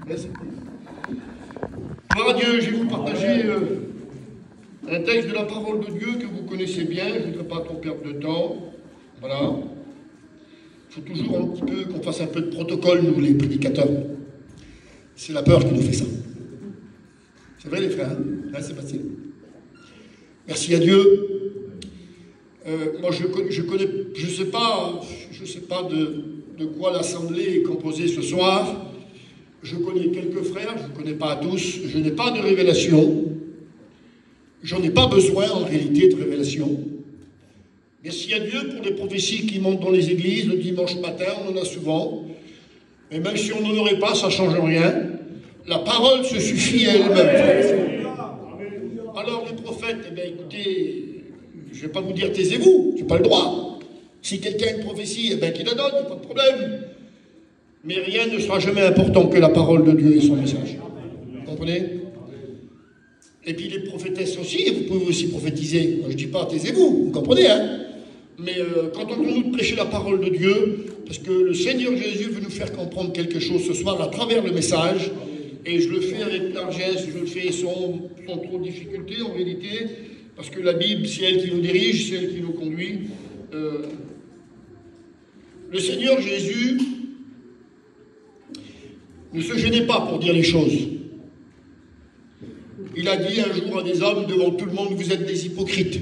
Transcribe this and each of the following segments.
Merci. Gloire à Dieu, je vais vous partager un texte de la parole de Dieu que vous connaissez bien. Je ne voudrais pas trop perdre de temps. Voilà. Il faut toujours un petit peu qu'on fasse un peu de protocole, nous les prédicateurs. C'est la peur qui nous fait ça. C'est vrai les frères, hein, c'est facile. Merci à Dieu. Moi je sais pas de quoi l'assemblée est composée ce soir. Je connais quelques frères, je ne connais pas tous. Je n'ai pas de révélation. J'en ai pas besoin en réalité de révélation. Merci à Dieu pour les prophéties qui montent dans les églises le dimanche matin, on en a souvent. Mais même si on n'en aurait pas, ça ne change rien. La parole se suffit à elle-même. Alors les prophètes, eh bien écoutez, je ne vais pas vous dire taisez-vous, je n'ai pas le droit. Si quelqu'un a une prophétie, eh bien qu'il la donne, il n'y a pas de problème. Mais rien ne sera jamais important que la parole de Dieu et son message. Vous comprenez? Et puis les prophétesses aussi, vous pouvez aussi prophétiser. Je ne dis pas taisez-vous, vous comprenez, hein? Mais quand on nous prêcher la parole de Dieu, parce que le Seigneur Jésus veut nous faire comprendre quelque chose ce soir à travers le message, et je le fais avec largesse, je le fais sans trop de difficulté en réalité, parce que la Bible, c'est elle qui nous dirige, c'est elle qui nous conduit. Le Seigneur Jésus ne se gênait pas pour dire les choses. Il a dit un jour à des hommes devant tout le monde, vous êtes des hypocrites.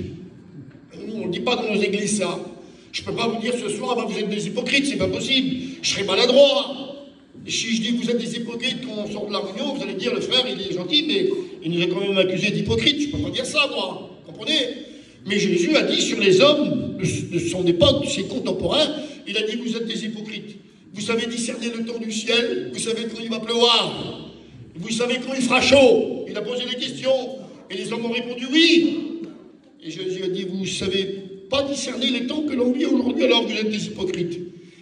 Nous, on ne dit pas dans nos églises ça. Je ne peux pas vous dire ce soir, vous êtes des hypocrites, c'est pas possible. Je serais maladroit. Et si je dis que vous êtes des hypocrites quand on sort de la réunion, vous allez dire le frère il est gentil, mais il nous a quand même accusé d'hypocrite. Je ne peux pas dire ça, moi. Vous comprenez? Mais Jésus a dit sur les hommes de son époque, de ses contemporains, il a dit vous êtes des hypocrites. Vous savez discerner le temps du ciel, vous savez quand il va pleuvoir, vous savez quand il fera chaud. Il a posé des questions et les hommes ont répondu oui. Et Jésus a dit vous ne savez pas discerner les temps que l'on vit aujourd'hui, alors vous êtes des hypocrites.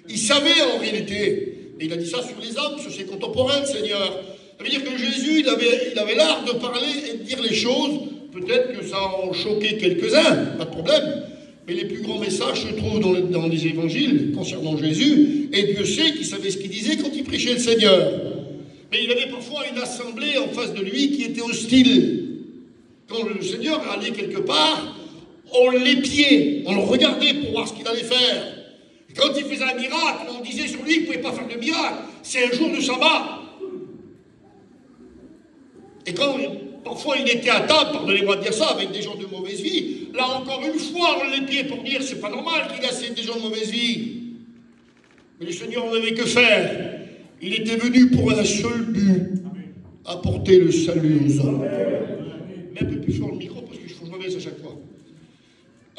Il savait en réalité. Et il a dit ça sur les hommes, sur ses contemporains, le Seigneur. Ça veut dire que Jésus, il avait l'art de parler et de dire les choses. Peut-être que ça en choquait quelques-uns, pas de problème. Mais les plus grands messages se trouvent dans les évangiles concernant Jésus. Et Dieu sait qu'il savait ce qu'il disait quand il prêchait le Seigneur. Mais il avait parfois une assemblée en face de lui qui était hostile. Quand le Seigneur allait quelque part, on l'épiait, on le regardait pour voir ce qu'il allait faire. Et quand il faisait un miracle, on disait sur lui qu'il ne pouvait pas faire de miracle. C'est un jour de sabbat. Et quand parfois il était à table, pardonnez-moi de dire ça, avec des gens de mauvaise vie, là encore une fois on l'épiait pour dire c'est pas normal qu'il ait des gens de mauvaise vie. Mais le Seigneur n'avait que faire. Il était venu pour un seul but, apporter le salut aux hommes. Mets un peu plus fort le micro parce qu'il faut que je me baisse à chaque fois.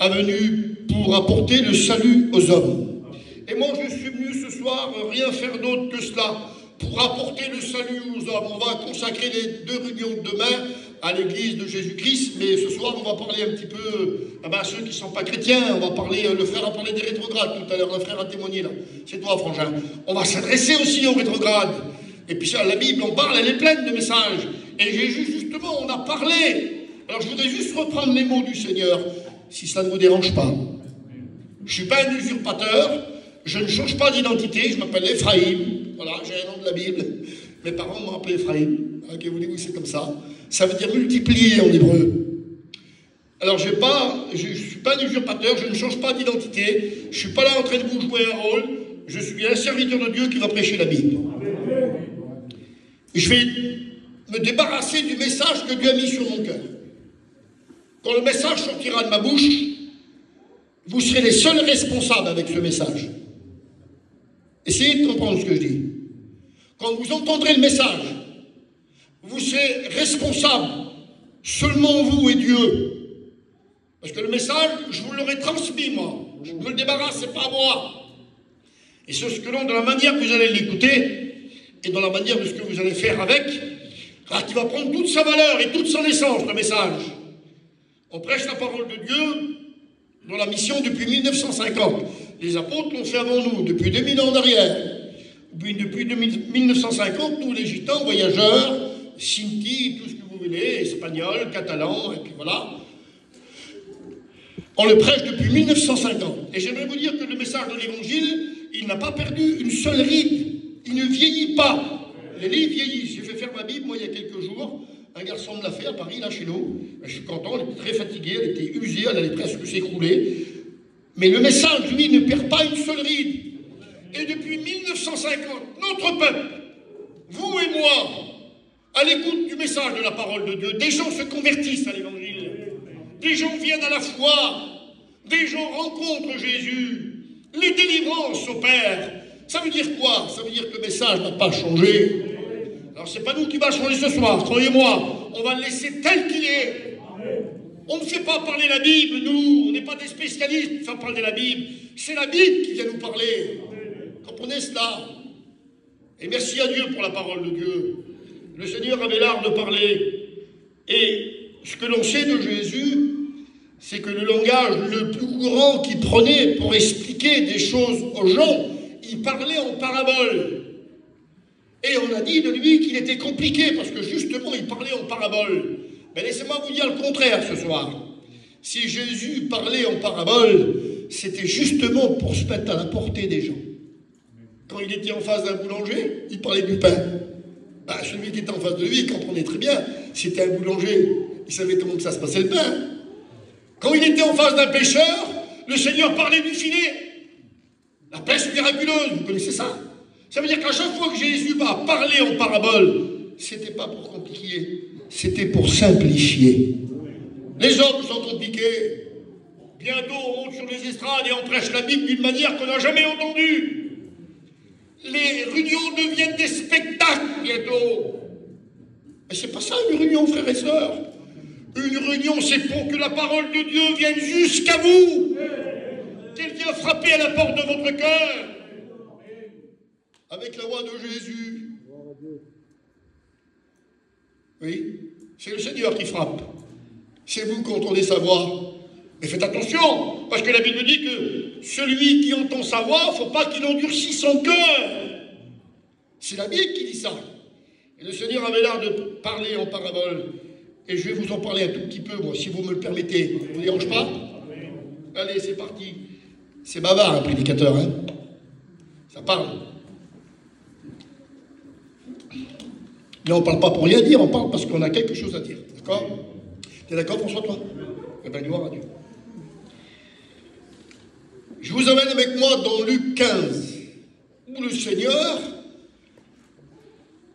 Venu pour apporter le salut aux hommes. Et moi je suis venu ce soir rien faire d'autre que cela, pour apporter le salut aux hommes. On va consacrer les 2 réunions de demain à l'église de Jésus-Christ, mais ce soir on va parler un petit peu à ceux qui ne sont pas chrétiens. On va parler, le frère a parlé des rétrogrades tout à l'heure, le frère a témoigné là. C'est toi frangin. On va s'adresser aussi aux rétrogrades. Et puis ça, la Bible en parle, elle est pleine de messages. Et Jésus justement, on a parlé. Alors je voudrais juste reprendre les mots du Seigneur, si ça ne vous dérange pas. Je ne suis pas un usurpateur, je ne change pas d'identité, je m'appelle Ephraïm. Voilà, j'ai un nom de la Bible. Mes parents m'ont appelé Ephraïm. Ok, vous dites oui, c'est comme ça. Ça veut dire multiplier en hébreu. Alors, je ne suis pas un usurpateur, je ne change pas d'identité. Je ne suis pas là en train de vous jouer un rôle. Je suis un serviteur de Dieu qui va prêcher la Bible. Je vais me débarrasser du message que Dieu a mis sur mon cœur. Quand le message sortira de ma bouche, vous serez les seuls responsables avec ce message. Essayez de comprendre ce que je dis. Quand vous entendrez le message, vous serez responsable, seulement vous et Dieu. Parce que le message, je vous l'aurai transmis, moi. Je me le débarrasse, c'est pas moi. Et c'est ce que l'on, dans la manière que vous allez l'écouter, et dans la manière de ce que vous allez faire avec, qui va prendre toute sa valeur et toute son essence, le message. On prêche la parole de Dieu dans la mission depuis 1950. Les apôtres l'ont fait avant nous, depuis 2000 ans en arrière. Depuis 1950, nous les gitans, voyageurs, Sinti, tout ce que vous voulez, espagnols, catalans, et puis voilà. On le prêche depuis 1950. Et j'aimerais vous dire que le message de l'évangile, il n'a pas perdu une seule ride. Il ne vieillit pas. Les livres vieillissent. J'ai fait faire ma Bible, moi, il y a quelques jours. Un garçon me l'a fait à Paris, là, chez nous. Je suis content, elle était très fatiguée, elle était usée, elle allait presque s'écrouler. Mais le message, lui, ne perd pas une seule ride. Et depuis 1950, notre peuple, vous et moi, à l'écoute du message de la parole de Dieu, des gens se convertissent à l'évangile. Des gens viennent à la foi. Des gens rencontrent Jésus. Les délivrances s'opèrent. Ça veut dire quoi? Ça veut dire que le message n'a pas changé. Alors c'est pas nous qui va changer ce soir, croyez-moi. On va le laisser tel qu'il est. On ne fait pas parler la Bible, nous. On n'est pas des spécialistes pour faire parler la Bible. C'est la Bible qui vient nous parler. Comprenez cela? Et merci à Dieu pour la parole de Dieu. Le Seigneur avait l'art de parler. Et ce que l'on sait de Jésus, c'est que le langage le plus courant qu'il prenait pour expliquer des choses aux gens, il parlait en parabole. Et on a dit de lui qu'il était compliqué, parce que justement, il parlait en parabole. Mais laissez-moi vous dire le contraire ce soir. Si Jésus parlait en parabole, c'était justement pour se mettre à la portée des gens. Quand il était en face d'un boulanger, il parlait du pain. Ben, celui qui était en face de lui, il comprenait très bien, c'était un boulanger. Il savait comment ça se passait le pain. Quand il était en face d'un pêcheur, le Seigneur parlait du filet. La pêche miraculeuse, vous connaissez ça? Ça veut dire qu'à chaque fois que Jésus va parler en parabole, c'était pas pour compliquer, c'était pour simplifier. Les hommes sont compliqués. Bientôt, on monte sur les estrades et on prêche la Bible d'une manière qu'on n'a jamais entendue. Les réunions deviennent des spectacles bientôt. Mais c'est pas ça une réunion, frères et sœurs. Une réunion, c'est pour que la parole de Dieu vienne jusqu'à vous. Qu'elle vienne frapper à la porte de votre cœur. Avec la voix de Jésus. Oui, c'est le Seigneur qui frappe. C'est vous qui entendez sa voix. Mais faites attention, parce que la Bible dit que celui qui entend sa voix, il ne faut pas qu'il endurcisse son cœur. C'est la Bible qui dit ça. Et le Seigneur avait l'air de parler en parabole. Et je vais vous en parler un tout petit peu, moi, si vous me le permettez. Ça ne vous dérange pas? Allez, c'est parti. C'est bavard, un prédicateur, hein. Ça parle. Mais on ne parle pas pour rien dire, on parle parce qu'on a quelque chose à dire. D'accord? Tu es d'accord, François, toi? Eh bien, gloire à Dieu. Je vous emmène avec moi dans Luc 15, où le Seigneur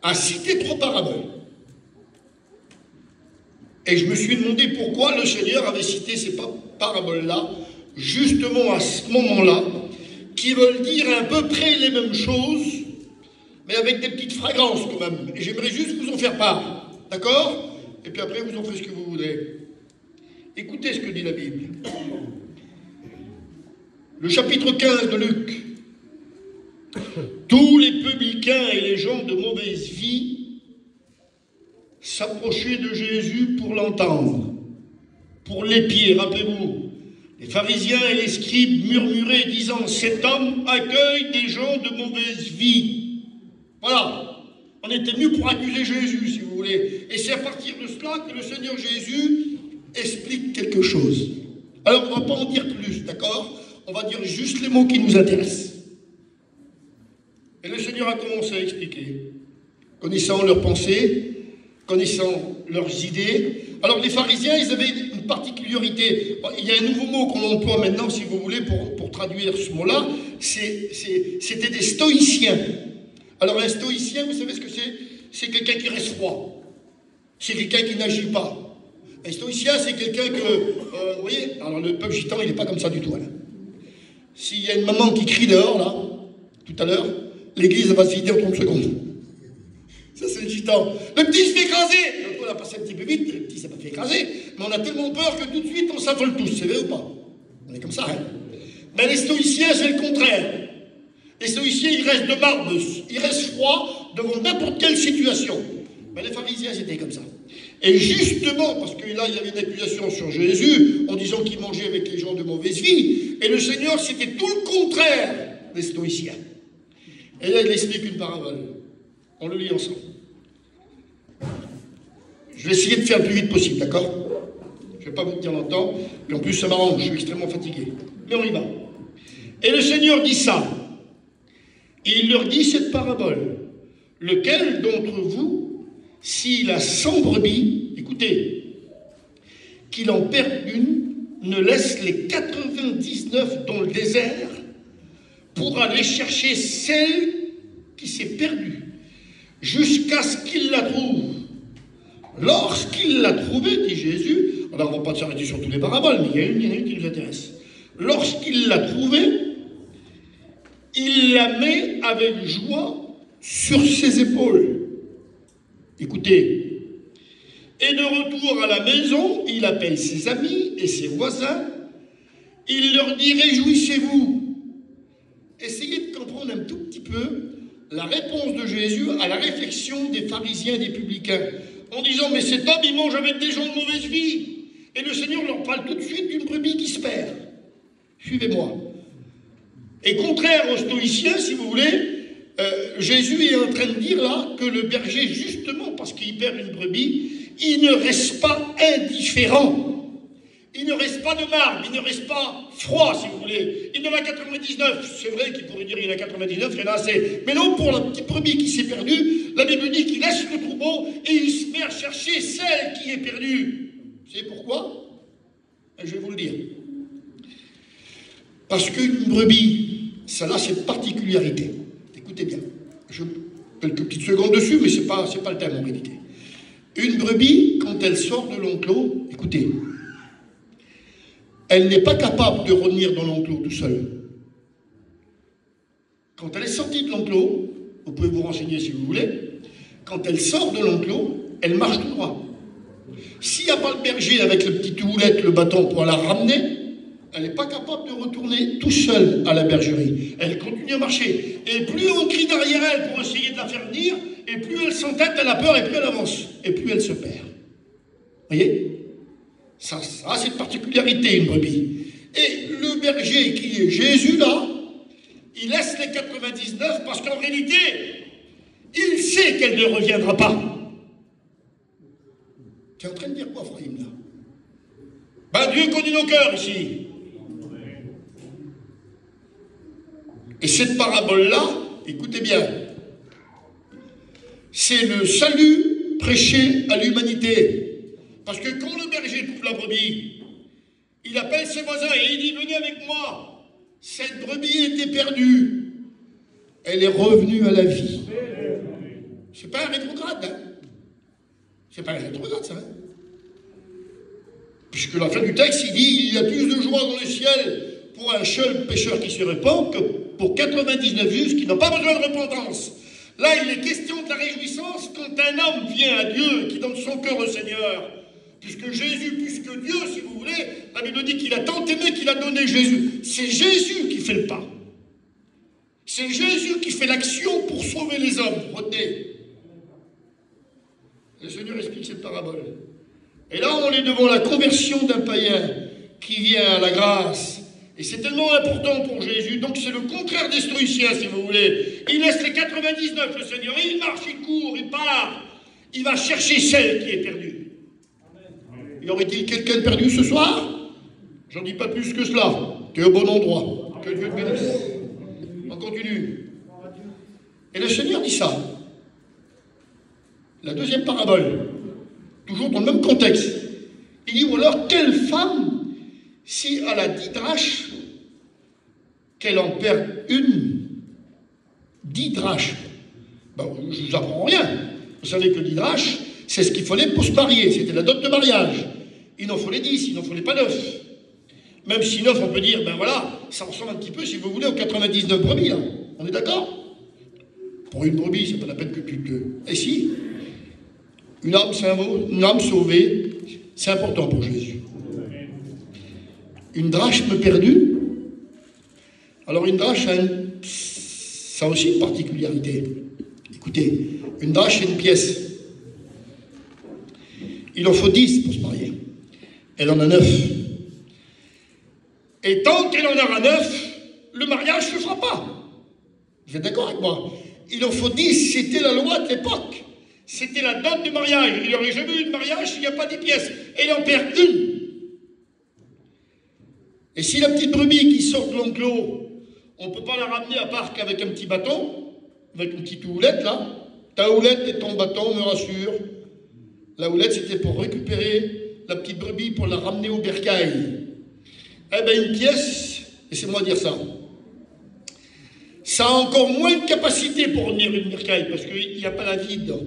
a cité 3 paraboles. Et je me suis demandé pourquoi le Seigneur avait cité ces paraboles-là, justement à ce moment-là, qui veulent dire à peu près les mêmes choses, mais avec des petites fragrances quand même. Et j'aimerais juste vous en faire part. D'accord? Et puis après, vous en faites ce que vous voudrez. Écoutez ce que dit la Bible. Le chapitre 15 de Luc. Tous les publicains et les gens de mauvaise vie s'approchaient de Jésus pour l'entendre, pour l'épier. Rappelez-vous, les pharisiens et les scribes murmuraient, disant: cet homme accueille des gens de mauvaise vie. Voilà, on était venu pour accuser Jésus, si vous voulez. Et c'est à partir de cela que le Seigneur Jésus explique quelque chose. Alors, on ne va pas en dire plus, d'accord? On va dire juste les mots qui nous intéressent. Et le Seigneur a commencé à expliquer, connaissant leurs pensées, connaissant leurs idées. Alors, les pharisiens, ils avaient une particularité. Il y a un nouveau mot qu'on emploie maintenant, si vous voulez, pour traduire ce mot-là. C'était des stoïciens. Alors, un stoïcien, vous savez ce que c'est? C'est quelqu'un qui reste froid. C'est quelqu'un qui n'agit pas. Un stoïcien, c'est quelqu'un que... vous voyez, alors le peuple gitan, il n'est pas comme ça du tout. Hein. S'il y a une maman qui crie dehors, là, tout à l'heure, l'église va se vider en 30 secondes. Ça, c'est le gitan. Le petit se fait écraser. Donc, on a passé un petit peu vite, le petit s'est pas fait écraser. Mais on a tellement peur que tout de suite, on s'affole tous. C'est vrai ou pas? On est comme ça, hein. Mais les stoïciens, c'est le contraire. Les stoïciens, ils restent de marbre, ils restent froids devant n'importe quelle situation. Mais les pharisiens, c'était comme ça. Et justement, parce que là, il y avait une accusation sur Jésus, en disant qu'il mangeait avec les gens de mauvaise vie, et le Seigneur, c'était tout le contraire des stoïciens. Et là, il explique une parabole. On le lit ensemble. Je vais essayer de faire le plus vite possible, d'accord? Je ne vais pas vous tenir longtemps, et en plus, ça m'arrange, je suis extrêmement fatigué. Mais on y va. Et le Seigneur dit ça. Et il leur dit cette parabole. lequel d'entre vous, s'il a 100 brebis, écoutez, qu'il en perd une, ne laisse les 99 dans le désert pour aller chercher celle qui s'est perdue, jusqu'à ce qu'il la trouve. Lorsqu'il l'a trouvée, dit Jésus, alors on ne va pas s'arrêter sur toutes les paraboles, mais il y en a une qui nous intéresse. Lorsqu'il l'a trouvée, il la met avec joie sur ses épaules. Écoutez, et de retour à la maison, il appelle ses amis et ses voisins. Il leur dit, réjouissez-vous. Essayez de comprendre un tout petit peu la réponse de Jésus à la réflexion des pharisiens et des publicains, en disant, mais cet homme, il mange avec des gens de mauvaise vie. Et le Seigneur leur parle tout de suite d'une brebis qui se perd. Suivez-moi. Et contraire aux stoïciens, si vous voulez, Jésus est en train de dire là que le berger, justement parce qu'il perd une brebis, il ne reste pas indifférent. Il ne reste pas de marbre, il ne reste pas froid, si vous voulez. Il en a 99. C'est vrai qu'il pourrait dire qu'il en a 99, il y en a assez. Mais non, pour la petite brebis qui s'est perdue, la Bible dit qu'il laisse le troupeau et il se met à chercher celle qui est perdue. Vous savez pourquoi? Je vais vous le dire. Parce qu'une brebis, ça a cette particularité. Écoutez bien. Je quelques petites secondes dessus, mais c'est pas le thème en réalité. Une brebis, quand elle sort de l'enclos, écoutez, elle n'est pas capable de revenir dans l'enclos tout seul. Quand elle est sortie de l'enclos, vous pouvez vous renseigner si vous voulez, quand elle sort de l'enclos, elle marche tout droit. S'il n'y a pas le berger avec le petit houlette, le bâton pour la ramener, elle n'est pas capable de retourner tout seul à la bergerie. Elle continue à marcher. Et plus on crie derrière elle pour essayer de la faire venir, et plus elle s'entête, elle a peur, et plus elle avance. Et plus elle se perd. Vous voyez? Ça a cette particularité, une brebis. Et le berger qui est Jésus, là, il laisse les 99 parce qu'en réalité, il sait qu'elle ne reviendra pas. Tu es en train de dire quoi, Frahim, là? Ben, Dieu connaît nos cœurs, ici. Et cette parabole-là, écoutez bien, c'est le salut prêché à l'humanité. Parce que quand le berger trouve la brebis, il appelle ses voisins et il dit, venez avec moi. Cette brebis était perdue. Elle est revenue à la vie. C'est pas un rétrograde, hein? C'est pas un rétrograde, ça. Hein? Puisque la fin du texte, il dit, il y a plus de joie dans le ciel pour un seul pécheur qui se répand que pour 99 justes qui n'ont pas besoin de repentance. Là, il est question de la réjouissance quand un homme vient à Dieu, qui donne son cœur au Seigneur. Puisque Jésus, puisque Dieu, si vous voulez, la Bible dit qu'il a tant aimé qu'il a donné Jésus. C'est Jésus qui fait le pas. C'est Jésus qui fait l'action pour sauver les hommes. Retenez. Le Seigneur explique cette parabole. Et là, on est devant la conversion d'un païen qui vient à la grâce. Et c'est tellement important pour Jésus. Donc c'est le contraire des stoïciens, si vous voulez. Il laisse les 99, le Seigneur. Il marche, il court, il part. Il va chercher celle qui est perdue. Y aurait-il quelqu'un de perdu ce soir? J'en dis pas plus que cela. Tu es au bon endroit. Que Dieu te bénisse. On continue. Et le Seigneur dit ça. La deuxième parabole. Toujours dans le même contexte. Il dit, ou alors, quelle femme, si elle a 10 drachmes, qu'elle en perd une, 10 drachmes. Ben, je ne vous apprends rien. Vous savez que 10 drachmes, c'est ce qu'il fallait pour se marier. C'était la dot de mariage. Il en fallait 10, il n'en fallait pas 9. Même si 9, on peut dire, ben voilà, ça ressemble un petit peu, si vous voulez, aux 99 brebis, là. On est d'accord? Pour une brebis, c'est pas la peine que tu te... Et si? Une âme sauvée, c'est important pour Jésus. Une drachme perdue. Alors une drachme, ça a aussi une particularité. Écoutez, une drachme, c'est une pièce. Il en faut 10 pour se marier. Elle en a 9. Et tant qu'elle en aura 9, le mariage ne se fera pas. Vous êtes d'accord avec moi? Il en faut 10, c'était la loi de l'époque. C'était la dot du mariage. Il n'y aurait jamais eu de mariage s'il n'y a pas 10 pièces. Elle en perd une. Et si la petite brebis qui sort de l'enclos, on ne peut pas la ramener à part qu'avec un petit bâton, avec une petite houlette là, Ta houlette et ton bâton me rassurent. La houlette, c'était pour récupérer la petite brebis, pour la ramener au bercail. Eh bien, une pièce, laissez-moi dire ça, ça a encore moins de capacité pour revenir une bercail, parce qu'il n'y a pas la vie dedans.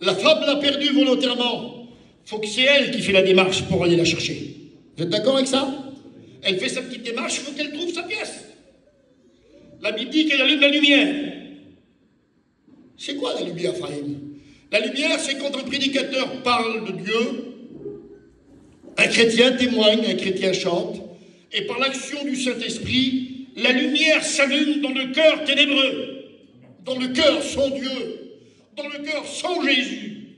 La femme l'a perdue volontairement. Il faut que c'est elle qui fait la démarche pour aller la chercher. Vous êtes d'accord avec ça? Elle fait sa petite démarche, il faut qu'elle trouve sa pièce. La Bible dit qu'elle allume la lumière. C'est quoi la lumière, Faïm? La lumière, c'est quand un prédicateur parle de Dieu, un chrétien témoigne, un chrétien chante, et par l'action du Saint-Esprit, la lumière s'allume dans le cœur ténébreux, dans le cœur sans Dieu, dans le cœur sans Jésus.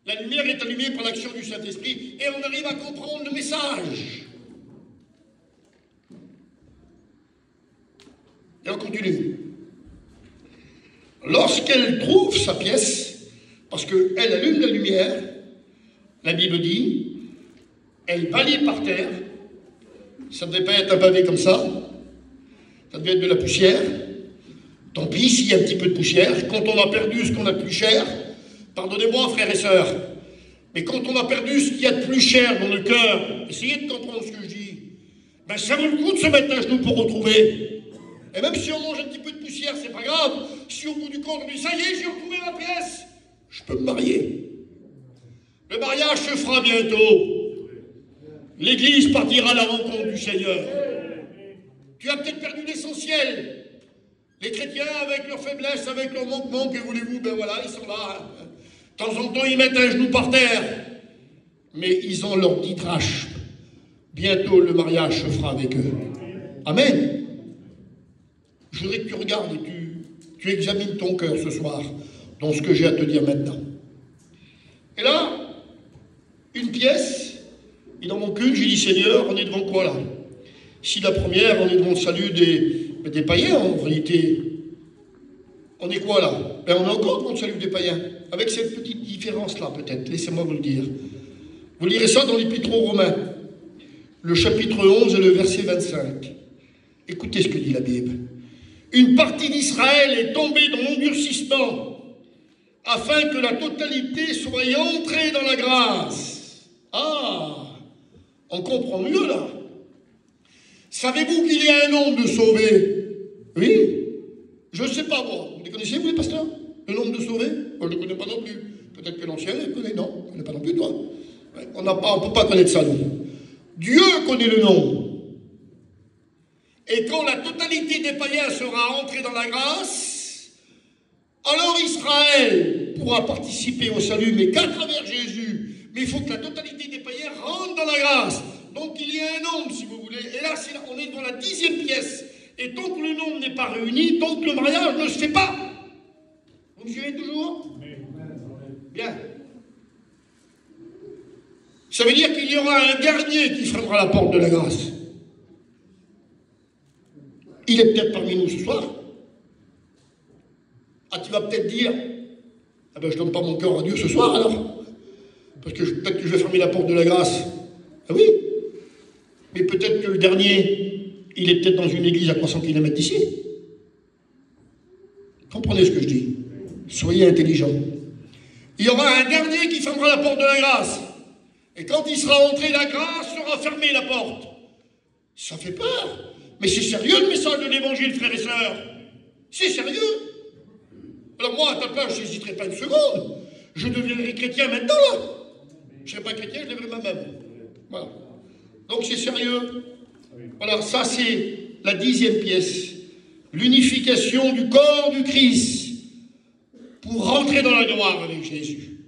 La lumière est allumée par l'action du Saint-Esprit, et on arrive à comprendre le message. Et on continue. Lorsqu'elle trouve sa pièce, parce qu'elle allume la lumière, la Bible dit, elle balaye par terre, ça ne devait pas être un pavé comme ça devait être de la poussière, tant pis s'il y a un petit peu de poussière, quand on a perdu ce qu'on a de plus cher, pardonnez-moi frères et sœurs, mais quand on a perdu ce qu'il y a de plus cher dans le cœur, essayez de comprendre ce que je dis, ben ça vaut le coup de se mettre à genoux pour retrouver. Et même si on mange un petit peu de poussière, c'est pas grave. Si au bout du compte on dit, ça y est, j'ai retrouvé ma pièce, je peux me marier. Le mariage se fera bientôt. L'Église partira à la rencontre du Seigneur. Tu as peut-être perdu l'essentiel. Les chrétiens, avec leurs faiblesses, avec leurs manquements, que voulez-vous, ben voilà, ils sont là. De temps en temps, ils mettent un genou par terre. Mais ils ont leur petite râche. Bientôt, le mariage se fera avec eux. Amen. Je voudrais que tu regardes et tu examines ton cœur ce soir dans ce que j'ai à te dire maintenant. Et là, une pièce, il n'en manque une, j'ai dit Seigneur, on est devant quoi là? Si la première, on est devant le salut des païens en réalité, on est quoi là? Ben, on est encore devant le salut des païens, avec cette petite différence là peut-être, laissez-moi vous le dire. Vous lirez ça dans l'Épître aux Romains, le chapitre 11 et le verset 25. Écoutez ce que dit la Bible. Une partie d'Israël est tombée dans l'endurcissement, afin que la totalité soit entrée dans la grâce. Ah, on comprend mieux là. Savez-vous qu'il y a un nombre de sauvés? Oui. Je ne sais pas moi. Vous les connaissez, vous les pasteurs? Le nombre de sauvés? Moi, je ne le connais pas non plus. Peut-être que l'ancien le connaît. Non, je ne connais pas non plus, toi. On ne peut pas connaître ça, nous. Dieu connaît le nombre. Et quand la totalité des païens sera entrée dans la grâce, alors Israël pourra participer au salut, mais qu'à travers Jésus. Mais il faut que la totalité des païens rentre dans la grâce. Donc il y a un nombre, si vous voulez. Et là, on est dans la 10e pièce. Et tant que le nombre n'est pas réuni, tant que le mariage ne se fait pas. Vous me suivez toujours? Bien. Ça veut dire qu'il y aura un dernier qui fermera la porte de la grâce. Il est peut-être parmi nous ce soir. Ah, tu vas peut-être dire, ah ben je ne donne pas mon cœur à Dieu ce soir alors. Parce que peut-être que je vais fermer la porte de la grâce. Ah oui. Mais peut-être que le dernier, il est peut-être dans une église à 300 km d'ici. Comprenez ce que je dis. Soyez intelligents. Il y aura un dernier qui fermera la porte de la grâce. Et quand il sera entré, la grâce sera fermée, la porte. Ça fait peur. Mais c'est sérieux le message de l'évangile, frères et sœurs. C'est sérieux. Alors moi, à ta place, je n'hésiterai pas une seconde. Je deviendrai chrétien maintenant, là. Je ne serai pas chrétien, je lèverai ma main. Voilà. Donc c'est sérieux. Voilà, ça c'est la 10e pièce. L'unification du corps du Christ pour rentrer dans la gloire avec Jésus.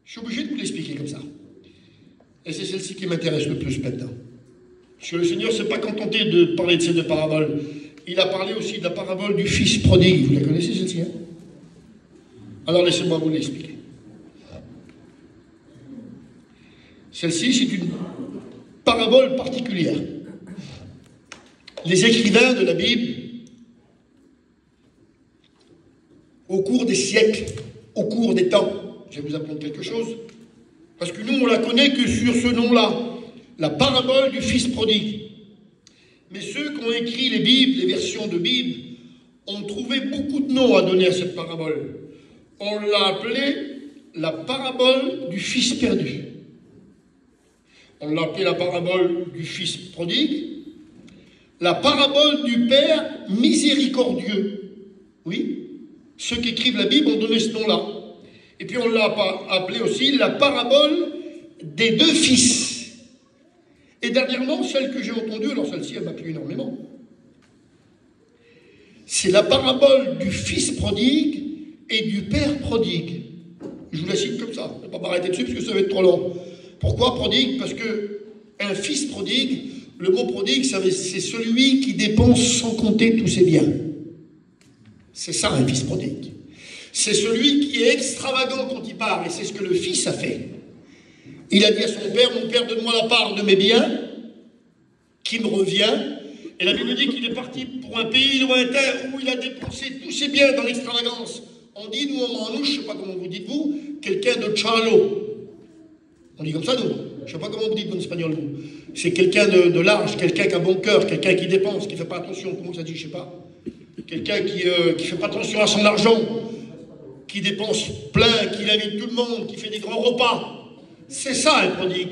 Je suis obligé de vous l'expliquer comme ça. Et c'est celle-ci qui m'intéresse le plus maintenant. Parce que le Seigneur ne s'est pas contenté de parler de ces 2 paraboles. Il a parlé aussi de la parabole du fils prodigue. Vous la connaissez celle-ci, hein? Alors laissez-moi vous l'expliquer. Celle-ci, c'est une parabole particulière. Les écrivains de la Bible, au cours des siècles, au cours des temps, je vais vous apprendre quelque chose, parce que nous, on la connaît que sur ce nom-là, la parabole du fils prodigue. Mais ceux qui ont écrit les Bibles, les versions de Bible, ont trouvé beaucoup de noms à donner à cette parabole. On l'a appelée la parabole du fils perdu. On l'a appelée la parabole du fils prodigue, la parabole du père miséricordieux. Oui, ceux qui écrivent la Bible ont donné ce nom-là. Et puis on l'a appelée aussi la parabole des deux fils. Et dernièrement, celle que j'ai entendue, alors celle-ci, elle m'a plu énormément. C'est la parabole du fils prodigue et du père prodigue. Je vous la cite comme ça, je ne vais pas m'arrêter dessus parce que ça va être trop long. Pourquoi prodigue? Parce que un fils prodigue, le mot prodigue, c'est celui qui dépense sans compter tous ses biens. C'est ça un fils prodigue. C'est celui qui est extravagant quand il part, et c'est ce que le fils a fait. Il a dit à son père, mon père, donne-moi la part de mes biens, qui me revient. Et la Bible dit qu'il est parti pour un pays lointain où il a dépensé tous ses biens dans l'extravagance. On dit, nous, en manouche, je ne sais pas comment vous dites-vous, quelqu'un de chalo. On dit comme ça, nous. Je ne sais pas comment vous dites en espagnol, vous. C'est quelqu'un de large, quelqu'un qui a bon cœur, quelqu'un qui dépense, qui ne fait pas attention. Comment ça dit, je ne sais pas. Quelqu'un qui ne fait pas attention à son argent, qui dépense plein, qui invite tout le monde, qui fait des grands repas. C'est ça, un prodigue.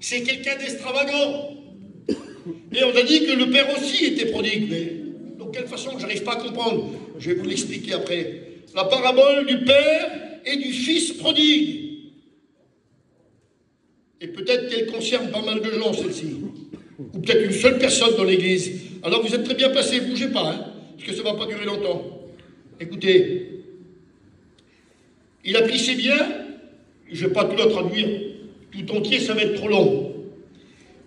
C'est quelqu'un d'extravagant. Et on a dit que le père aussi était prodigue. Mais de quelle façon, je n'arrive pas à comprendre. Je vais vous l'expliquer après. La parabole du père et du fils prodigue. Et peut-être qu'elle concerne pas mal de gens, celle-ci. Ou peut-être une seule personne dans l'église. Alors vous êtes très bien placés, bougez pas, hein, parce que ça ne va pas durer longtemps. Écoutez, il a pris ses biens, je ne vais pas tout le traduire, tout entier, ça va être trop long.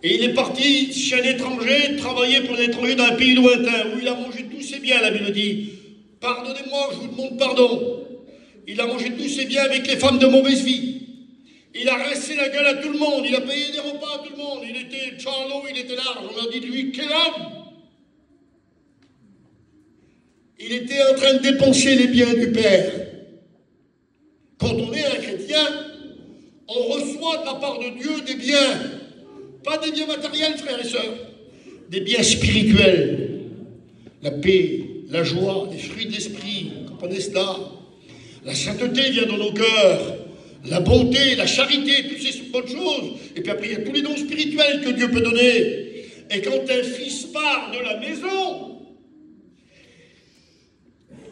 Et il est parti chez un étranger, travailler pour un étranger dans un pays lointain, où il a mangé tous ses biens, la Bible dit. Pardonnez-moi, je vous demande pardon. Il a mangé tous ses biens avec les femmes de mauvaise vie. Il a rincé la gueule à tout le monde, il a payé des repas à tout le monde. Il était charlot, il était large. On a dit de lui, quel homme! Il était en train de dépenser les biens du Père. Quand on est un chrétien, on reçoit de la part de Dieu des biens. Pas des biens matériels, frères et sœurs. Des biens spirituels. La paix, la joie, les fruits de l'esprit, vous comprenez cela? La sainteté vient dans nos cœurs. La bonté, la charité, toutes ces bonnes choses. Et puis après, il y a tous les dons spirituels que Dieu peut donner. Et quand un fils part de la maison,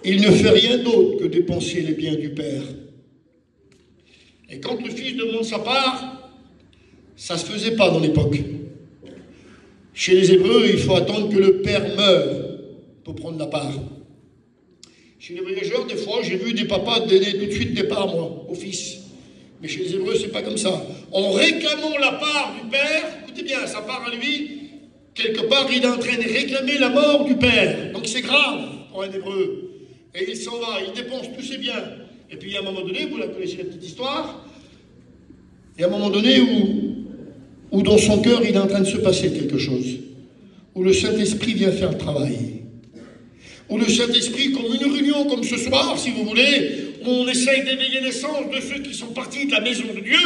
il ne fait rien d'autre que dépenser les biens du Père. Et quand le fils demande sa part, ça ne se faisait pas dans l'époque. Chez les Hébreux, il faut attendre que le Père meure pour prendre la part. Chez les voyageurs, des fois, j'ai vu des papas donner tout de suite des parts, moi, au fils. Mais chez les Hébreux, c'est pas comme ça. En réclamant la part du Père, écoutez bien, sa part à lui, quelque part, il est en train de réclamer la mort du Père. Donc c'est grave pour un Hébreu. Et il s'en va, il dépense tous ses biens. Et puis, à un moment donné, vous la connaissez la petite histoire, il y a un moment donné où dans son cœur, il est en train de se passer quelque chose. Où le Saint-Esprit vient faire le travail. Où le Saint-Esprit, comme une réunion comme ce soir, si vous voulez, où on essaye d'éveiller l'essence de ceux qui sont partis de la maison de Dieu,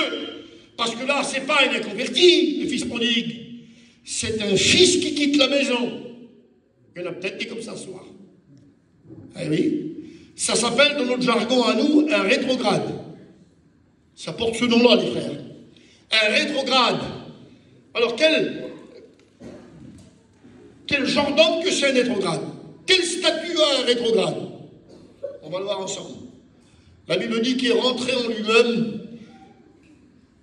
parce que là, c'est pas un inconverti, le fils prodigue, c'est un fils qui quitte la maison. Il y en a peut-être des comme ça ce soir. Ah oui, ça s'appelle dans notre jargon à nous un rétrograde. Ça porte ce nom-là, les frères. Un rétrograde. Alors quel genre d'homme que c'est un rétrograde? Quel statut a un rétrograde? On va le voir ensemble. La Bible dit qu'il est rentré en lui-même.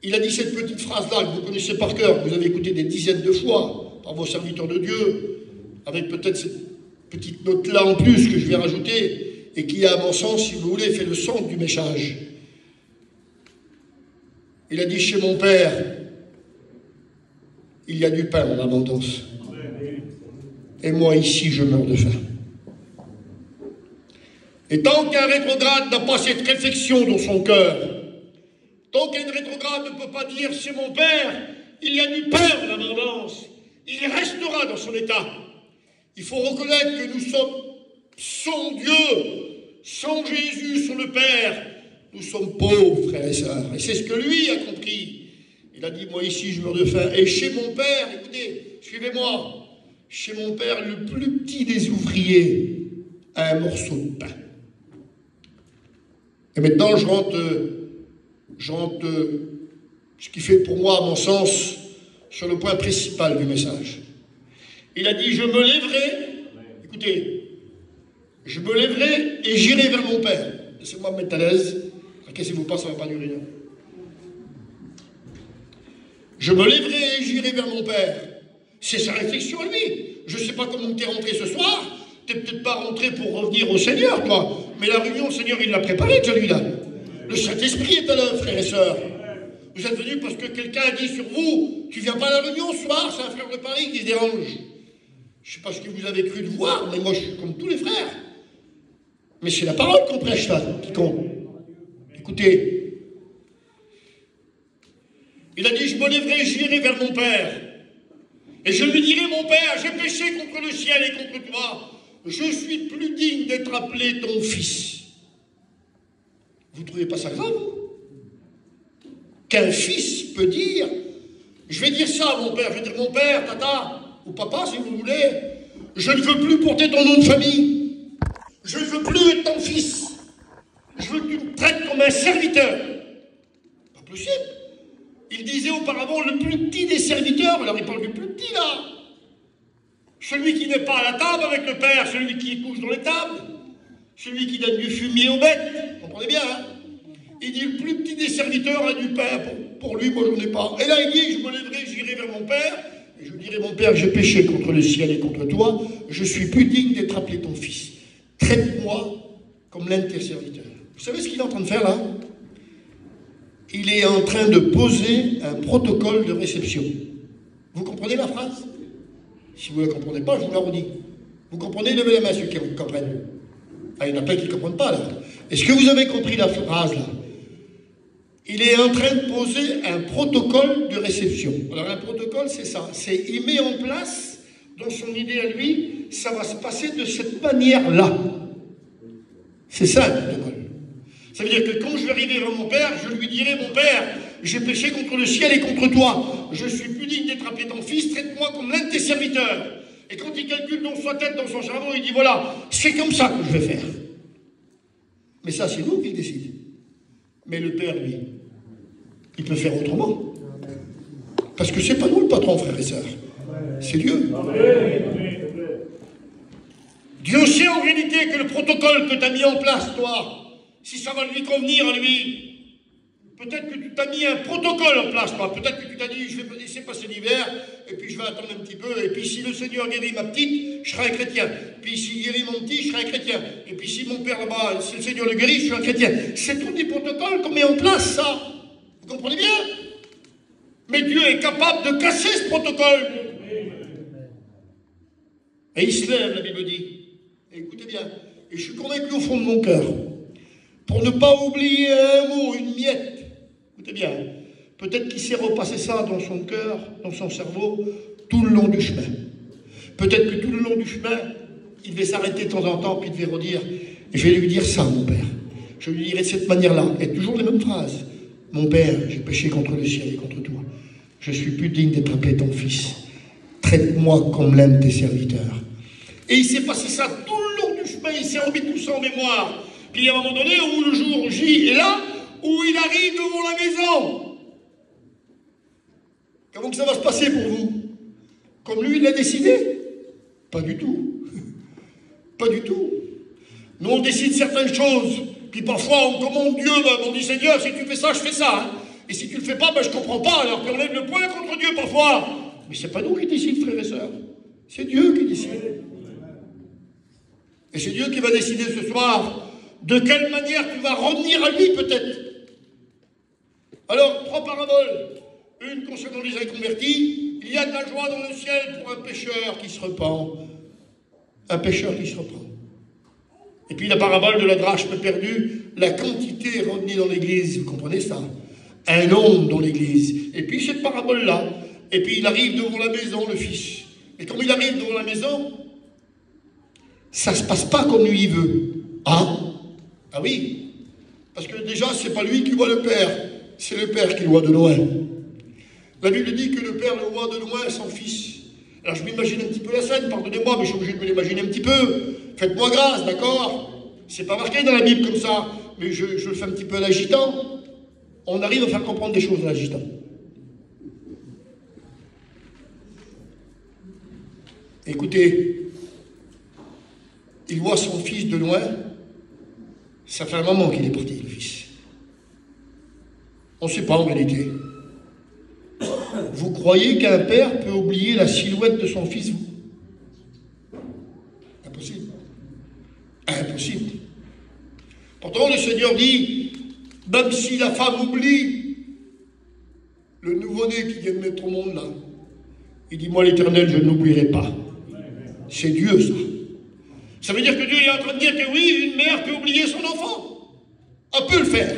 Il a dit cette petite phrase-là que vous connaissez par cœur, que vous avez écouté des dizaines de fois par vos serviteurs de Dieu, avec peut-être cette petite note-là en plus que je vais rajouter, et qui a, à mon sens, si vous voulez, fait le centre du message. Il a dit, chez mon Père, il y a du pain en abondance. Et moi, ici, je meurs de faim. Et tant qu'un rétrograde n'a pas cette réflexion dans son cœur, tant qu'un rétrograde ne peut pas dire, chez mon Père, il y a du pain en abondance, il restera dans son état. Il faut reconnaître que nous sommes sans Dieu, sans Jésus, sans le Père. Nous sommes pauvres, frères et sœurs. Et c'est ce que lui a compris. Il a dit, moi ici, je meurs de faim. Et chez mon Père, écoutez, suivez-moi, chez mon Père, le plus petit des ouvriers, à un morceau de pain. Et maintenant, je rentre ce qui fait pour moi, à mon sens, sur le point principal du message. Il a dit, je me lèverai, écoutez, je me lèverai et j'irai vers mon Père. Laissez-moi me mettre à l'aise, inquiétez-vous pas, ça ne va pas durer. Je me lèverai et j'irai vers mon Père. C'est sa réflexion à lui. Je ne sais pas comment tu es rentré ce soir, tu n'es peut-être pas rentré pour revenir au Seigneur, toi, mais la réunion, le Seigneur, il l'a préparée, celui-là. Le Saint-Esprit est à l'œuvre, frères et sœurs. Vous êtes venus parce que quelqu'un a dit sur vous, tu viens pas à la réunion ce soir, c'est un frère de Paris qui se dérange. Je ne sais pas ce que vous avez cru de voir, mais moi je suis comme tous les frères. Mais c'est la parole qu'on prêche là, qui compte. Écoutez. Il a dit, je me lèverai, j'irai vers mon Père. Et je lui dirai, mon Père, j'ai péché contre le ciel et contre toi. Je suis plus digne d'être appelé ton fils. Vous ne trouvez pas ça grave, vous? Qu'un fils peut dire, je vais dire ça à mon père, je vais dire mon père, tata, ou papa si vous voulez, je ne veux plus porter ton nom de famille, je ne veux plus être ton fils, je veux que tu me traites comme un serviteur. Pas possible. Il disait auparavant le plus petit des serviteurs, alors il parle du plus petit là. Celui qui n'est pas à la table avec le père, celui qui couche dans les tables, celui qui donne du fumier aux bêtes, vous comprenez bien, hein? Il dit, le plus petit des serviteurs a du pain, pour lui, moi, j'en ai pas. Et là, il dit, je me lèverai, j'irai vers mon Père, et je dirai, mon Père, j'ai péché contre le ciel et contre toi, je suis plus digne d'être appelé ton fils. Traite-moi comme l'un de tes serviteurs. Vous savez ce qu'il est en train de faire, là? Il est en train de poser un protocole de réception. Vous comprenez la phrase? Si vous ne la comprenez pas, je vous la redis. Vous comprenez? Levez la main ceux qui comprennent. Ah, il y en a plein qui ne comprennent pas, là. Est-ce que vous avez compris la phrase, là? Il est en train de poser un protocole de réception. Alors un protocole, c'est ça. Il met en place, dans son idée à lui, ça va se passer de cette manière-là. C'est ça un protocole. Ça veut dire que quand je vais arriver vers mon Père, je lui dirai, mon Père, j'ai péché contre le ciel et contre toi. Je suis plus digne d'être appelé ton fils, traite-moi comme l'un de tes serviteurs. Et quand il calcule dans sa tête, dans son cerveau, il dit, voilà, c'est comme ça que je vais faire. Mais ça, c'est nous qui le décide. Mais le Père, lui, il peut faire autrement. Parce que c'est pas nous le patron, frères et sœurs. C'est Dieu. Dieu sait en réalité que le protocole que tu as mis en place, toi, si ça va lui convenir à lui, peut-être que tu t'as mis un protocole en place, toi. Peut-être que tu t'as dit, je vais me laisser passer l'hiver, et puis je vais attendre un petit peu, et puis si le Seigneur guérit ma petite, je serai un chrétien. Puis s'il guérit mon petit, je serai un chrétien. Et puis si mon père là-bas, si le Seigneur le guérit, je suis un chrétien. C'est tout des protocoles qu'on met en place, ça. Vous comprenez bien? Mais Dieu est capable de casser ce protocole. Et il se lève, la Bible dit. Et écoutez bien, et je suis convaincu au fond de mon cœur, pour ne pas oublier un mot, une miette, écoutez bien, peut-être qu'il s'est repassé ça dans son cœur, dans son cerveau, tout le long du chemin. Peut-être que tout le long du chemin, il devait s'arrêter de temps en temps, puis il devait redire, je vais lui dire ça, mon Père. Je lui dirai de cette manière-là, et toujours les mêmes phrases. Mon Père, j'ai péché contre le ciel et contre toi. Je suis plus digne d'être appelé ton fils. Traite-moi comme l'un de tes serviteurs. Et il s'est passé ça tout le long du chemin, il s'est remis tout ça en mémoire. Puis il y a un moment donné où le jour J est là, où il arrive devant la maison. Comment que ça va se passer pour vous? Comme lui, il l'a décidé? Pas du tout. Pas du tout. Nous, on décide certaines choses. Puis parfois, on commande Dieu, on dit, Seigneur, si tu fais ça, je fais ça. Hein. Et si tu le fais pas, je comprends pas. Alors qu'on lève le poing contre Dieu parfois. Mais c'est pas nous qui décidons, frères et sœurs. C'est Dieu qui décide. Et c'est Dieu qui va décider ce soir de quelle manière tu vas revenir à lui, peut-être. Alors, 3 paraboles. Une concernant les inconvertis. Il y a de la joie dans le ciel pour un pécheur qui se repent. Un pécheur qui se repent. Et puis la parabole de la drachme perdue, la quantité revenue dans l'église, vous comprenez ça? Un homme dans l'église. Et puis cette parabole-là. Et puis il arrive devant la maison, le fils. Et comme il arrive devant la maison, ça ne se passe pas comme lui il veut. Ah oui. Parce que déjà, c'est pas lui qui voit le Père, c'est le Père qui le voit de loin. La Bible dit que le Père le voit de loin, son Fils. Alors je m'imagine un petit peu la scène, pardonnez-moi, mais je suis obligé de me l'imaginer un petit peu. Faites-moi grâce, d'accord? C'est pas marqué dans la Bible comme ça, mais je le fais un petit peu à l'agitant. On arrive à faire comprendre des choses à l'agitant. Écoutez, il voit son fils de loin. Ça fait un moment qu'il est parti, le fils. On ne sait pas en réalité. Vous croyez qu'un père peut oublier la silhouette de son fils, vous? Impossible. Impossible. Pourtant, le Seigneur dit, même si la femme oublie le nouveau-né qui vient de mettre au monde là, il dit, moi l'Éternel, je n'oublierai pas. C'est Dieu, ça. Ça veut dire que Dieu est en train de dire que oui, une mère peut oublier son enfant. Elle peut le faire.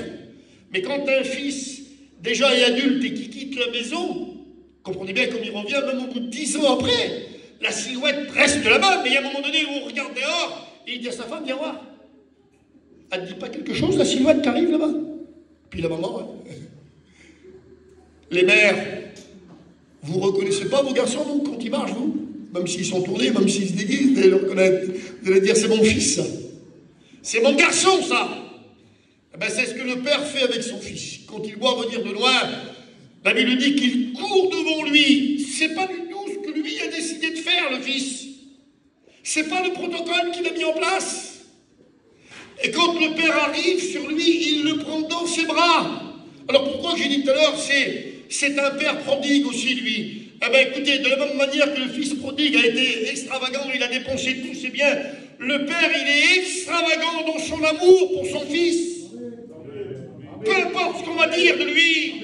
Mais quand un fils déjà est adulte et qui quitte la maison, comprenez bien comme il revient, même au bout de 10 ans après, la silhouette reste là-bas, mais il y a un moment donné où on regarde dehors, et il dit à sa femme, viens voir. Elle ne dit pas quelque chose, la silhouette qui arrive là-bas. Puis la maman, hein. Les mères, vous ne reconnaissez pas vos garçons, vous, quand ils marchent, vous? Même s'ils sont tournés, même s'ils se déguisent, vous allez le reconnaître. Vous allez dire, c'est mon fils, ça. C'est mon garçon, ça. Eh ben, c'est ce que le père fait avec son fils. Quand il voit venir de loin, la Bible dit qu'il court devant lui. C'est pas du tout ce que lui a décidé de faire, le fils. C'est pas le protocole qu'il a mis en place. Et quand le père arrive sur lui, il le prend dans ses bras. Alors pourquoi j'ai dit tout à l'heure, c'est un père prodigue aussi, lui. Eh bien écoutez, de la même manière que le fils prodigue a été extravagant, il a dépensé tous ses biens, le père, il est extravagant dans son amour pour son fils. Peu importe ce qu'on va dire de lui.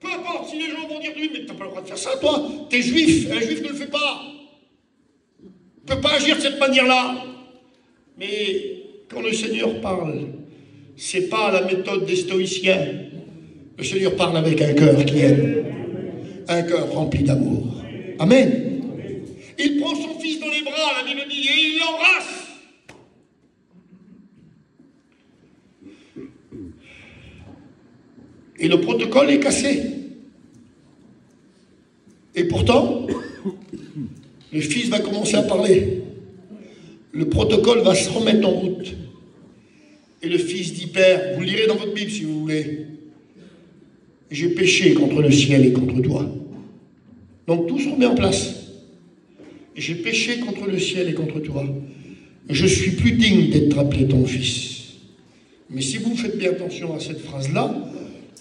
Peu importe si les gens vont dire de lui, mais t'as pas le droit de faire ça, toi. T'es juif, un juif ne le fait pas. Ne peut pas agir de cette manière-là. Mais quand le Seigneur parle, c'est pas la méthode des stoïciens. Le Seigneur parle avec un cœur qui aime. Un cœur rempli d'amour. Amen. Il prend son fils dans les bras, la Bible dit, et il l'embrasse. Et le protocole est cassé. Et pourtant, le fils va commencer à parler. Le protocole va se remettre en route. Et le fils dit, Père, vous le lirez dans votre Bible si vous voulez, j'ai péché contre le ciel et contre toi. Donc tout se remet en place. J'ai péché contre le ciel et contre toi. Je suis plus digne d'être appelé ton fils. Mais si vous faites bien attention à cette phrase-là,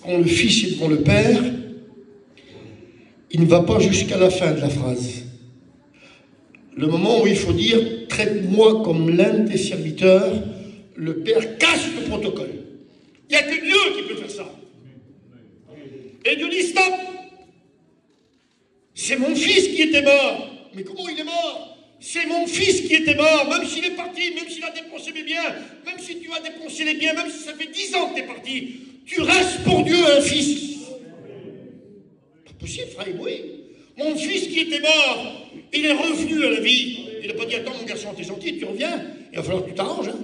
quand le fils est devant le père, il ne va pas jusqu'à la fin de la phrase. Le moment où il faut dire « traite-moi comme l'un de tes serviteurs », le père casse le protocole. Il n'y a que Dieu qui peut faire ça. Et Dieu dit « stop ! C'est mon fils qui était mort. » Mais comment il est mort? C'est mon fils qui était mort, même s'il est parti, même s'il a dépensé mes biens, même si tu as dépensé les biens, même si ça fait 10 ans que tu es parti, tu restes pour Dieu un fils. Pas possible, frère, oui. Mon fils qui était mort, il est revenu à la vie. Il n'a pas dit, attends mon garçon, t'es gentil, tu reviens, il va falloir que tu t'arranges. Hein.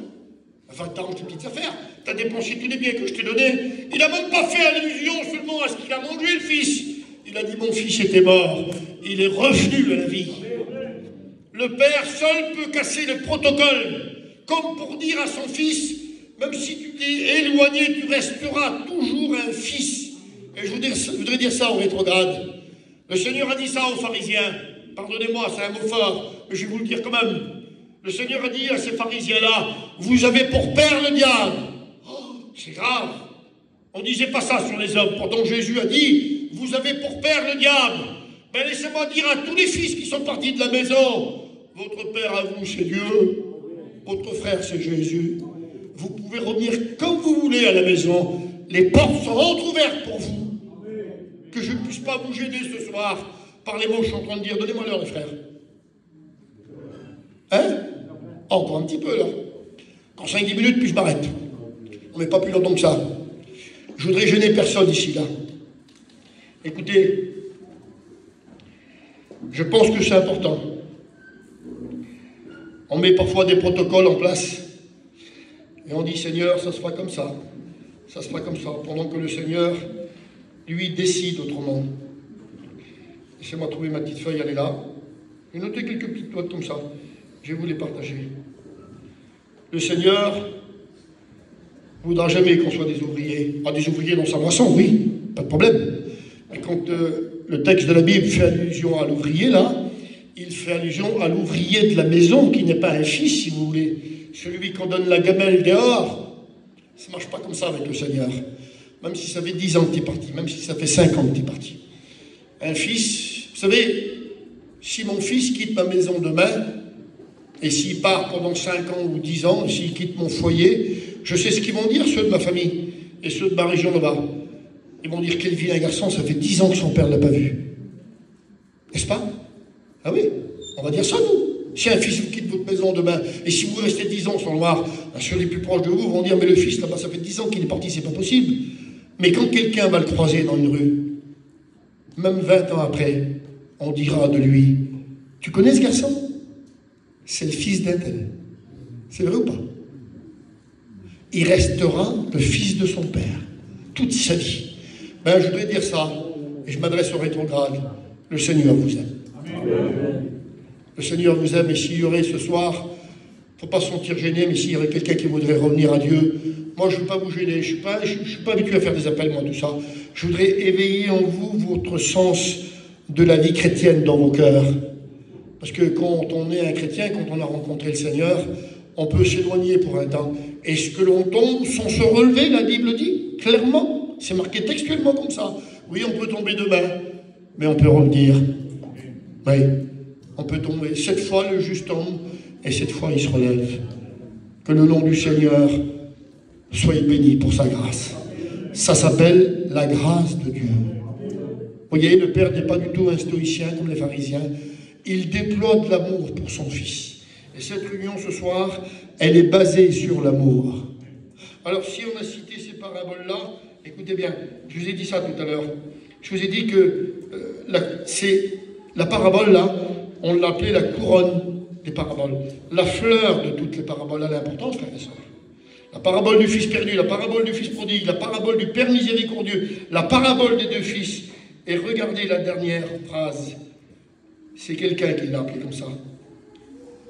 Enfin, t'arranges tes petites affaires. Tu as dépensé tous les biens que je t'ai donnés. Il n'a même pas fait allusion seulement à ce qu'il a mangé, le fils. Il a dit, mon fils était mort, il est revenu à la vie. Le père seul peut casser le protocole, comme pour dire à son fils, même si tu t'es éloigné, tu resteras toujours un fils. Et je voudrais dire ça au rétrograde. Le Seigneur a dit ça aux pharisiens. Pardonnez-moi, c'est un mot fort, mais je vais vous le dire quand même. Le Seigneur a dit à ces pharisiens-là, vous avez pour père le diable. Oh, c'est grave. On ne disait pas ça sur les hommes. Pourtant Jésus a dit, vous avez pour père le diable. Mais laissez-moi dire à tous les fils qui sont partis de la maison, votre père à vous, c'est Dieu. Votre frère, c'est Jésus. Vous pouvez revenir comme vous voulez à la maison. Les portes sont entrouvertes pour vous. Que je ne puisse pas vous gêner ce soir par les mots que je suis en train de dire. Donnez-moi l'heure, les frères. Hein? Encore un petit peu, là. Dans 5-10 minutes, puis je m'arrête. On ne met pas plus longtemps que ça. Je voudrais gêner personne ici, là. Écoutez, je pense que c'est important. On met parfois des protocoles en place. Et on dit, Seigneur, ça se fera comme ça. Ça se fera comme ça. Pendant que le Seigneur, lui, décide autrement. Laissez-moi trouver ma petite feuille, elle est là. J'ai noté quelques petites notes comme ça. je vais vous les partager. Le Seigneur ne voudra jamais qu'on soit des ouvriers. Ah, des ouvriers dans sa moisson, oui, pas de problème. Mais quand le texte de la Bible fait allusion à l'ouvrier, là, il fait allusion à l'ouvrier de la maison, qui n'est pas un fils, si vous voulez. Celui qu'on donne la gamelle dehors. Ça ne marche pas comme ça avec le Seigneur. Même si ça fait 10 ans que tu es parti, même si ça fait 5 ans que tu es parti. Un fils, vous savez, si mon fils quitte ma maison demain, et s'il part pendant 5 ans ou 10 ans, s'il quitte mon foyer, je sais ce qu'ils vont dire, ceux de ma famille, et ceux de ma région là-bas. Ils vont dire, quel vilain garçon, ça fait 10 ans que son père ne l'a pas vu. N'est-ce pas? Ah oui, on va dire ça, nous. Si un fils vous quitte votre maison demain, et si vous restez 10 ans sur le noir, ceux les plus proches de vous vont dire, mais le fils là-bas, ça fait 10 ans qu'il est parti, c'est pas possible. Mais quand quelqu'un va le croiser dans une rue, même 20 ans après, on dira de lui, tu connais ce garçon? C'est le fils d'un tel. C'est vrai ou pas? Il restera le fils de son père, toute sa vie. Ben, je voudrais dire ça, et je m'adresse au rétrograde. Le Seigneur vous aime. Amen. Le Seigneur vous aime, et s'il y aurait ce soir, il ne faut pas se sentir gêné, mais s'il y aurait quelqu'un qui voudrait revenir à Dieu, moi je ne veux pas vous gêner, je ne suis pas habitué à faire des appels, moi, tout ça. Je voudrais éveiller en vous votre sens de la vie chrétienne dans vos cœurs. Parce que quand on est un chrétien, quand on a rencontré le Seigneur, on peut s'éloigner pour un temps. Et ce que l'on tombe sans se relever, la Bible dit, clairement, c'est marqué textuellement comme ça. Oui, on peut tomber demain, mais on peut revenir. Oui, on peut tomber. Cette fois, le juste tombe, et cette fois, il se relève. Que le nom du Seigneur soit béni pour sa grâce. Ça s'appelle la grâce de Dieu. Vous voyez, le Père n'est pas du tout un stoïcien comme les pharisiens. Il déploie de l'amour pour son Fils. Et cette réunion ce soir, elle est basée sur l'amour. Alors si on a cité ces paraboles-là, écoutez bien, je vous ai dit ça tout à l'heure. Je vous ai dit que la parabole là, on l'appelait la couronne des paraboles. La fleur de toutes les paraboles, elle est importante, frères et sœurs. La parabole du fils perdu, la parabole du fils prodigue, la parabole du père miséricordieux, la parabole des deux fils. Et regardez la dernière phrase. C'est quelqu'un qui l'a appelé comme ça.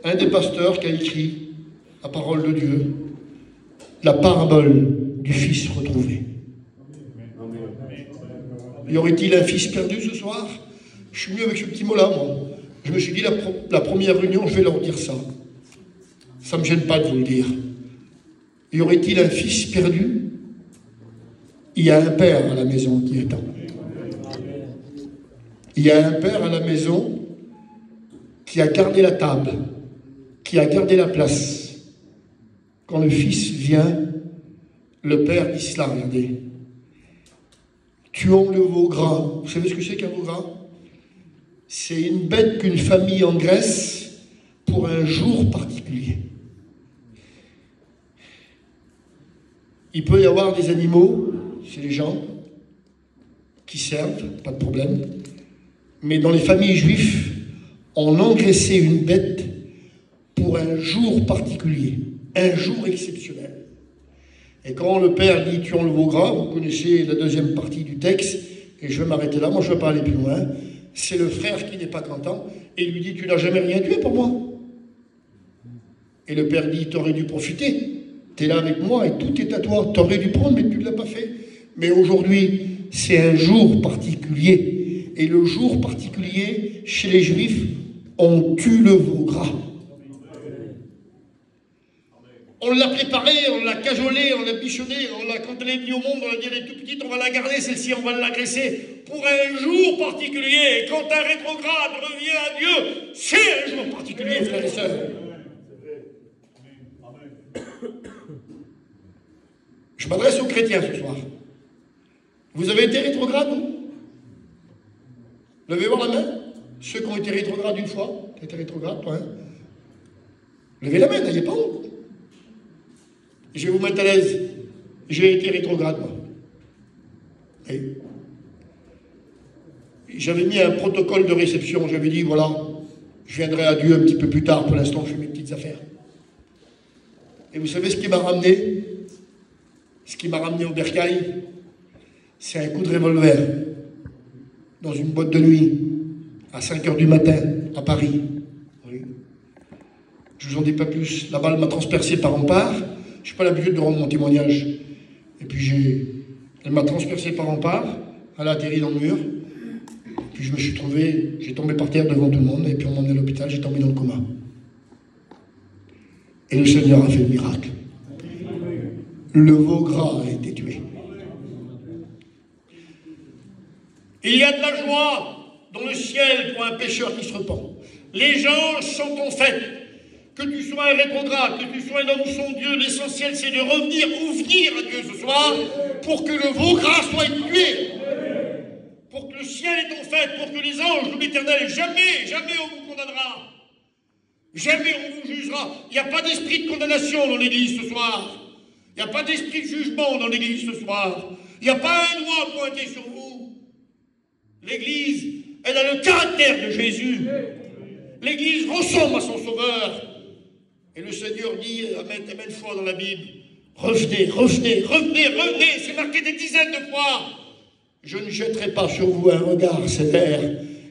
Un des pasteurs qui a écrit la parole de Dieu, la parabole du fils retrouvé. Y aurait-il un fils perdu ce soir? Je suis mieux avec ce petit mot-là, moi. Je me suis dit, la première réunion, je vais leur dire ça. Ça ne me gêne pas de vous le dire. Y aurait-il un fils perdu? Il y a un père à la maison qui attend. Il y a un père à la maison qui a gardé la table, qui a gardé la place. Quand le fils vient, le père dit cela, regardez. Tuons le veau gras. Vous savez ce que c'est qu'un veau gras? C'est une bête qu'une famille engraisse pour un jour particulier. Il peut y avoir des animaux, c'est les gens qui servent, pas de problème. Mais dans les familles juives, on engraissait une bête pour un jour particulier, un jour exceptionnel. Et quand le père dit tuons le veau gras, vous connaissez la deuxième partie du texte, et je vais m'arrêter là, moi je ne vais pas aller plus loin. C'est le frère qui n'est pas content, et il lui dit tu n'as jamais rien tué pour moi. Et le père dit tu aurais dû profiter, tu es là avec moi et tout est à toi, tu aurais dû prendre mais tu ne l'as pas fait. Mais aujourd'hui, c'est un jour particulier, et le jour particulier, chez les Juifs, on tue le veau gras. On l'a préparé, on l'a cajolé, on l'a bichonné, quand elle est venue au monde, on a dit elle est toute petite, on va la garder, celle-ci, on va l'agresser pour un jour particulier. Et quand un rétrograde revient à Dieu, c'est un jour particulier, frères et sœurs. Je m'adresse aux chrétiens ce soir. Vous avez été rétrograde, vous? Levez voir la main. Ceux qui ont été rétrogrades une fois. Tu as été rétrograde, toi, hein? Levez la main, n'ayez pas honte. Je vais vous mettre à l'aise. J'ai été rétrograde, moi. Et j'avais mis un protocole de réception. J'avais dit, voilà, je viendrai à Dieu un petit peu plus tard. Pour l'instant, je fais mes petites affaires. Et vous savez ce qui m'a ramené? Ce qui m'a ramené au bercail, c'est un coup de revolver dans une boîte de nuit à 5 h du matin à Paris. Oui. Je vous en dis pas plus. La balle m'a transpercé par en part. Je n'ai pas l'habitude de rendre mon témoignage. Et puis elle m'a transpercé par en part. Elle a atterri dans le mur. Puis je me suis trouvé, j'ai tombé par terre devant tout le monde. Et puis on m'a emmené à l'hôpital, j'ai tombé dans le coma. Et le Seigneur a fait le miracle. Le veau gras a été tué. Il y a de la joie dans le ciel pour un pécheur qui se repent. Les anges sont en fête. Que tu sois un rétrograde, que tu sois un homme sans Dieu, l'essentiel c'est de revenir ou venir à Dieu ce soir pour que le veau gras soit tué. Pour que le ciel est en fête, pour que les anges de l'Éternel, jamais on vous condamnera. Jamais on vous jugera. Il n'y a pas d'esprit de condamnation dans l'église ce soir. Il n'y a pas d'esprit de jugement dans l'église ce soir. Il n'y a pas un doigt pointé sur vous. L'église, elle a le caractère de Jésus. L'église ressemble à son sauveur. Et le Seigneur dit, maintes fois dans la Bible, revenez, c'est marqué des dizaines de fois. Je ne jetterai pas sur vous un regard sévère.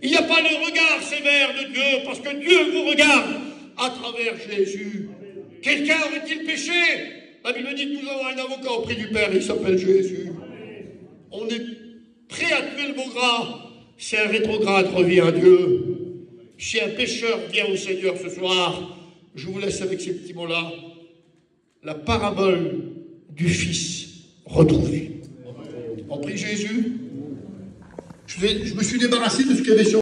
Il n'y a pas de regard sévère de Dieu, parce que Dieu vous regarde à travers Jésus. Quelqu'un aurait-il péché? La Bible dit que nous avons un avocat auprès du Père, il s'appelle Jésus. On est prêt à tuer le veau gras. Si un rétrograde revient à Dieu, si un pécheur vient au Seigneur ce soir, je vous laisse avec ces petits mots-là. La parabole du Fils retrouvé. On prie Jésus. Je me suis débarrassé de ce qu'il y avait sur